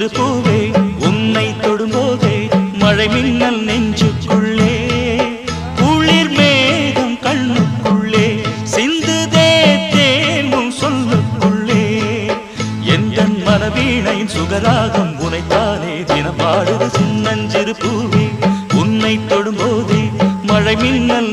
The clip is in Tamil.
சின்னஞ்சிறு பூவே உன்னை தொடும்போதே மழை மின்னல் நெஞ்சுக்குள்ளே குளிர் மேகம் கண்ணுக்குள்ளே சிந்துதே தேனும் சொல்லுக்குள்ளே எந்தன் மனவீணையின் சுகராகம் உனைத்தானே தினம் பாடுது சின்னஞ்சிறு பூவே உன்னை தொடும்போதே மழை மின்னல்